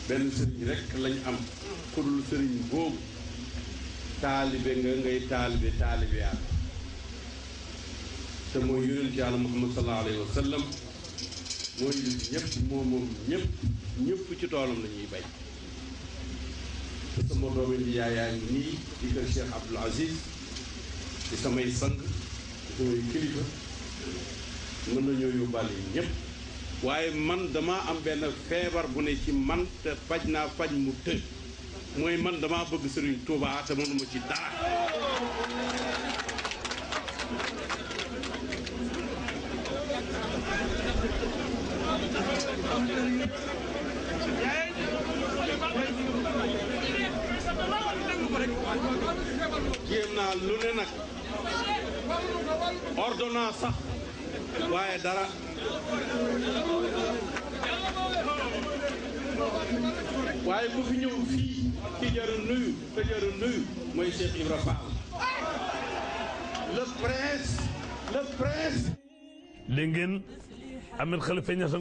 benn sëriñ rek lañ am ku dul sëriñ boobu taalibe nga ngay taalibe yaa te mooy yonent yàlla Muhammad sallallahu alayhi wa sallam mooy ñëpp moom ñëpp ci toolam la ñuy bay te sama doomi di yaayaa ngi nii di kër Cheikh Abdoul Aziz di samay sang di samay kilifa mën nañoo yóbbaale ñëpp waaye man dama am benn feebar bu ne ci man te faj naa faj mu të mooy man dama bëgg Serigne Touba te mënuma ci dara jéem naa lu ne nag ordonnance sax waaye dara waaye bu fi ñëw fii ci jaru nuyu te jaru nuyu mooy Cheikh Ibra Fall le prince dégg ngeen Ahmed Khalifa Niass